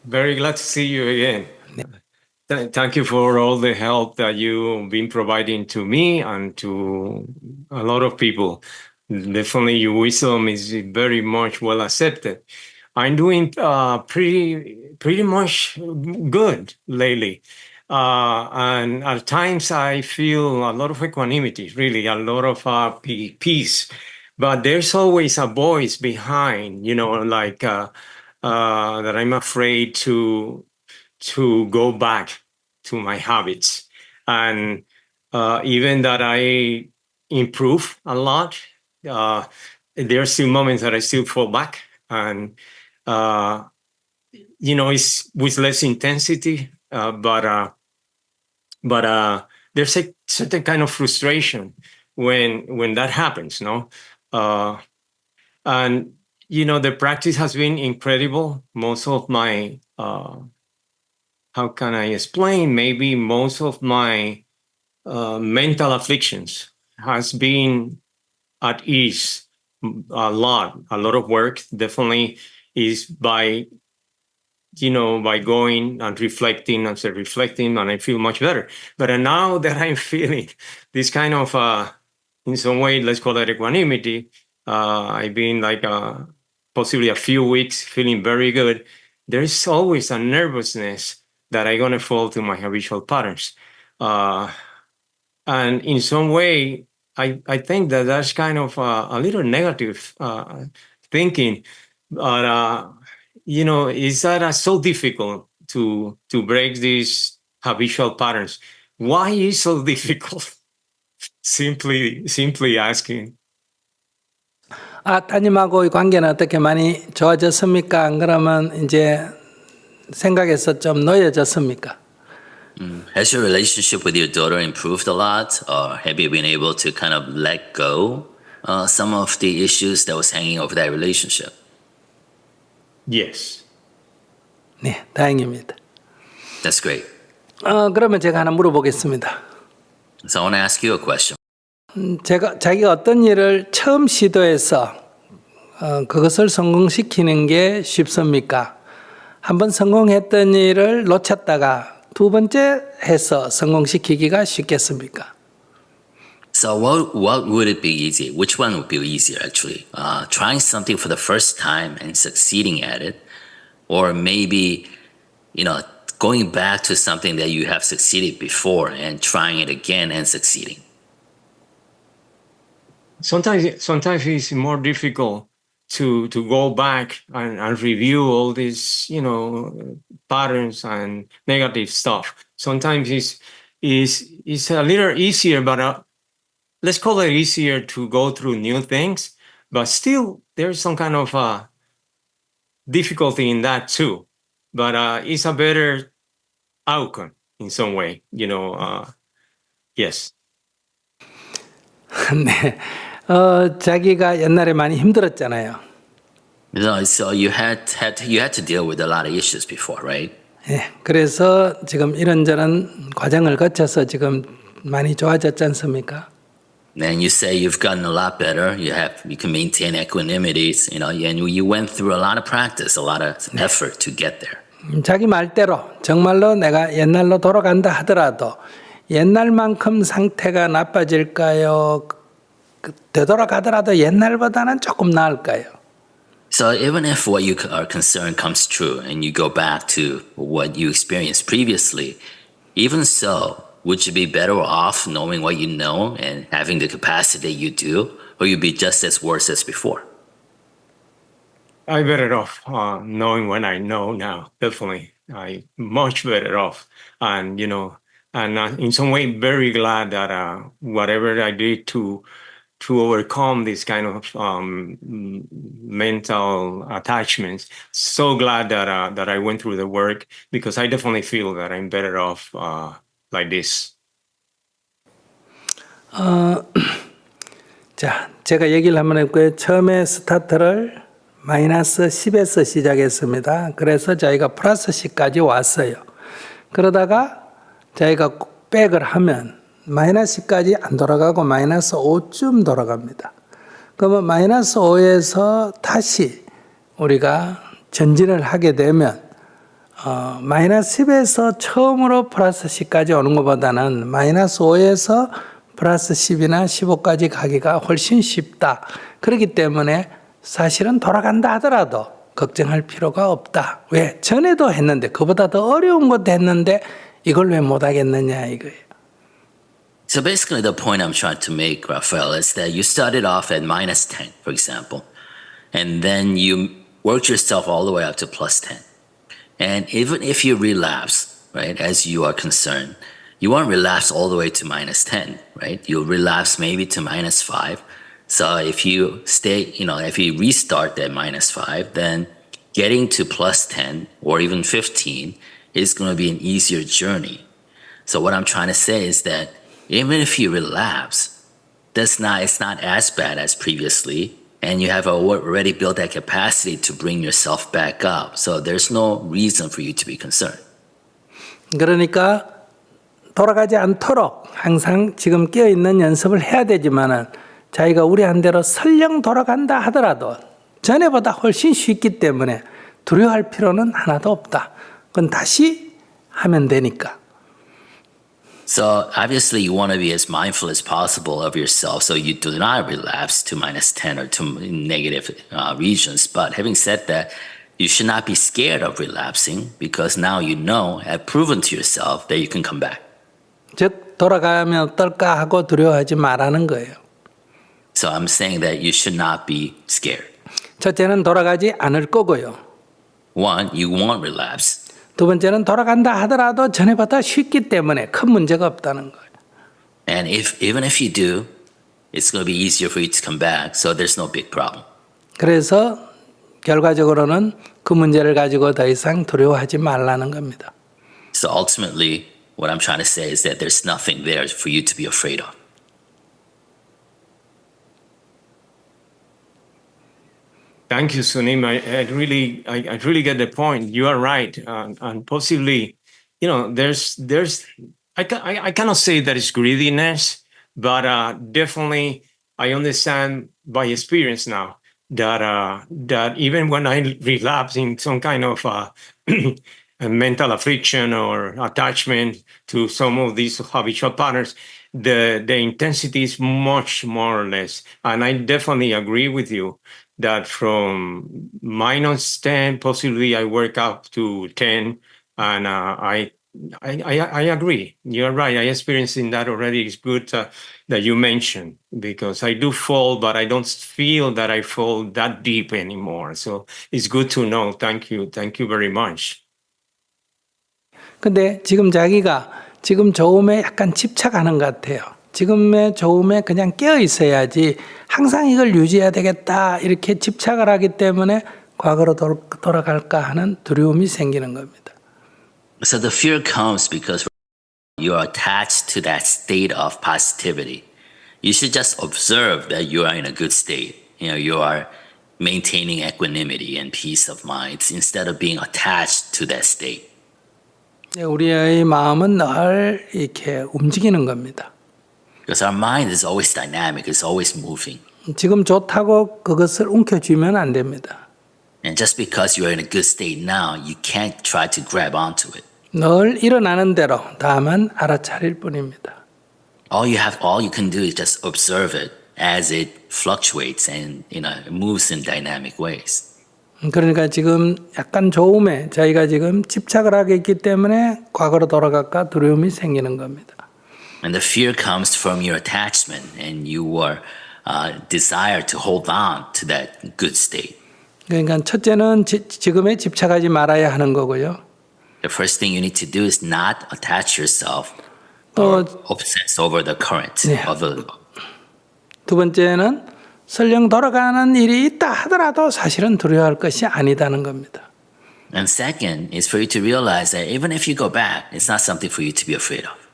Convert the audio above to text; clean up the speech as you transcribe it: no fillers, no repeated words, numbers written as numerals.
Very glad to see you again. Thank you for all the help that you've been providing to me and to a lot of people. Definitely, your wisdom is very much well accepted. I'm doing pretty much good lately. And at times I feel a lot of equanimity, really, a lot of peace. But there's always a voice behind, like that I'm afraid to go back to my habits. And even that I improve a lot, uh, there are still moments that I still fall back. And, it's with less intensity, but there's a certain kind of frustration when that happens, no? And, the practice has been incredible. Most of my how can I explain? Maybe most of my mental afflictions has been at ease a lot. A lot of work definitely is by going and reflecting and reflecting, and I feel much better. But now that I'm feeling this kind of, in some way, let's call it equanimity, I've been like possibly a few weeks feeling very good. There's always a nervousness that I'm gonna fall to my habitual patterns, and in some way, I think that that's kind of a little negative thinking, but is that so difficult to break these habitual patterns? Why is so difficult? simply asking. 따님하고의 관계는 어떻게 많이 좋아졌습니까? 안 그러면 이제 생각에서 좀 놓여졌습니까? Has your relationship with your daughter improved a lot, or have you been able to kind of let go some of the issues that was hanging over that relationship? Yes. 네, 다행입니다. That's great. 그러면 제가 하나 물어보겠습니다. So I want to ask you a question. 자기가 어떤 일을 처음 시도해서 그것을 성공시키는 게 쉽습니까? 한번 성공했던 일을 놓쳤다가 두 번째 해서 성공시키기가 쉽겠습니까? So what would it be easy? Which one would be easier actually? Trying something for the first time and succeeding at it, or maybe, going back to something that you have succeeded before and trying it again and succeeding? Sometimes it's more difficult to go back and review all these patterns and negative stuff. Sometimes it's a little easier, but let's call it easier to go through new things. But still, there's some kind of difficulty in that too. But it's a better outcome in some way. Yes. 네, 자기가 옛날에 많이 힘들었잖아요. So you had to deal with a lot of issues before, right? 네, 그래서 지금 이런저런 과정을 거쳐서 지금 많이 좋아졌지 않습니까? And you say you've gotten a lot better. You can maintain equanimity, and you went through a lot of practice, a lot of effort to get there. 자기 말대로 정말로 내가 옛날로 돌아간다 하더라도 옛날만큼 상태가 나빠질까요? 되돌아가더라도 옛날보다는 조금 나을까요? So even if what you are concerned comes true and you go back to what you experienced previously, even so, would you be better off knowing what you know and having the capacity you do, or you'd be just as worse as before? I'm better off knowing what I know now. Definitely, I'm much better off, and in some way, very glad that whatever I did to overcome this kind of mental attachments, so glad that I went through the work, because I definitely feel that I'm better off like this. 자, 제가 얘기를 한번 해볼게요. 처음에 스타트를 마이너스 10에서 시작했습니다. 그래서 저희가 플러스 10까지 왔어요. 그러다가 저희가 백을 하면 마이너스 10까지 안 돌아가고 마이너스 5쯤 돌아갑니다. 그러면 마이너스 5에서 다시 우리가 전진을 하게 되면 마이너스 10에서 처음으로 플러스 10까지 오는 것보다는 마이너스 5에서 플러스 10이나 15까지 가기가 훨씬 쉽다. 그렇기 때문에 사실은 돌아간다 하더라도 걱정할 필요가 없다. 왜? 전에도 했는데 그보다 더 어려운 것도 했는데 이걸 왜 못하겠느냐 이거예요. So basically, the point I'm trying to make, Raphael, is that you started off at minus 10, for example, and then you worked yourself all the way up to plus 10. And even if you relapse, right, as you are concerned, you won't relapse all the way to minus 10, right? You'll relapse maybe to minus 5. So if you stay, if you restart at minus 5, then getting to plus 10 or even 15 is going to be an easier journey. So what I'm trying to say is that even if you relapse, it's not as bad as previously, and you have already built that capacity to bring yourself back up. So there's no reason for you to be concerned. 그러니까 돌아가지 않도록 항상 지금 깨어있는 연습을 해야 되지만은 자기가 우려한 대로 설령 돌아간다 하더라도 전에보다 훨씬 쉽기 때문에 두려워할 필요는 하나도 없다. 그건 다시 하면 되니까. So obviously you want to be as mindful as possible of yourself so you do not relapse to minus 10 or to negative regions. But having said that, you should not be scared of relapsing because now you have proven to yourself that you can come back. 즉 돌아가면 어떨까 하고 두려워하지 말라는 거예요. So I'm saying that you should not be scared. 첫째는 돌아가지 않을 거고요. One, you won't relapse. 두 번째는 돌아간다 하더라도 전에보다 쉽기 때문에 큰 문제가 없다는 거예요. And even if you do, it's going to be easier for you to come back. So there's no big problem. 그래서 결과적으로는 그 문제를 가지고 더 이상 두려워하지 말라는 겁니다. So ultimately, what I'm trying to say is that there's nothing there for you to be afraid of. Thank you, Sunim. I really get the point. You are right, and possibly, I cannot say that it's greediness, but definitely I understand by experience now that even when I relapse in some kind of a mental affliction or attachment to some of these habitual patterns, the intensity is much more or less. And I definitely agree with you that from minus 10, possibly I work up to 10, and I agree. You're right. I experienced in that already. It's good that you mentioned, because I do fall, but I don't feel that I fall that deep anymore. So it's good to know. Thank you. Thank you very much. 근데 지금 자기가 지금 좋음에 약간 집착하는 것 같아요. 지금의 좋음에 그냥 깨어 있어야지 항상 이걸 유지해야 되겠다 이렇게 집착을 하기 때문에 과거로 돌아갈까 하는 두려움이 생기는 겁니다. So the fear comes because you are attached to that state of positivity. You should just observe that you are in a good state. You are maintaining equanimity and peace of mind instead of being attached to that state. 우리의 마음은 늘 이렇게 움직이는 겁니다. Because our mind is always dynamic, it's always moving. 지금 좋다고 그것을 움켜쥐면 안 됩니다. And just because you're in a good state now, you can't try to grab onto it. 늘 일어나는 대로 다만 알아차릴 뿐입니다. All you can do is just observe it as it fluctuates and it moves in dynamic ways. 그러니까 지금 약간 좋음에 자기가 지금 집착을 하게 있기 때문에 과거로 돌아갈까 두려움이 생기는 겁니다. And the fear comes from your attachment and your desire to hold on to that good state. 그러니까 첫째는 지금에 집착하지 말아야 하는 거고요. The first thing you need to do is not attach yourself 또 or obsess over the current of the. 두 번째는 설령 돌아가는 일이 있다 하더라도 사실은 두려워할 것이 아니다는 겁니다. And second is for you to realize that even if you go back, it's not something for you to be afraid of.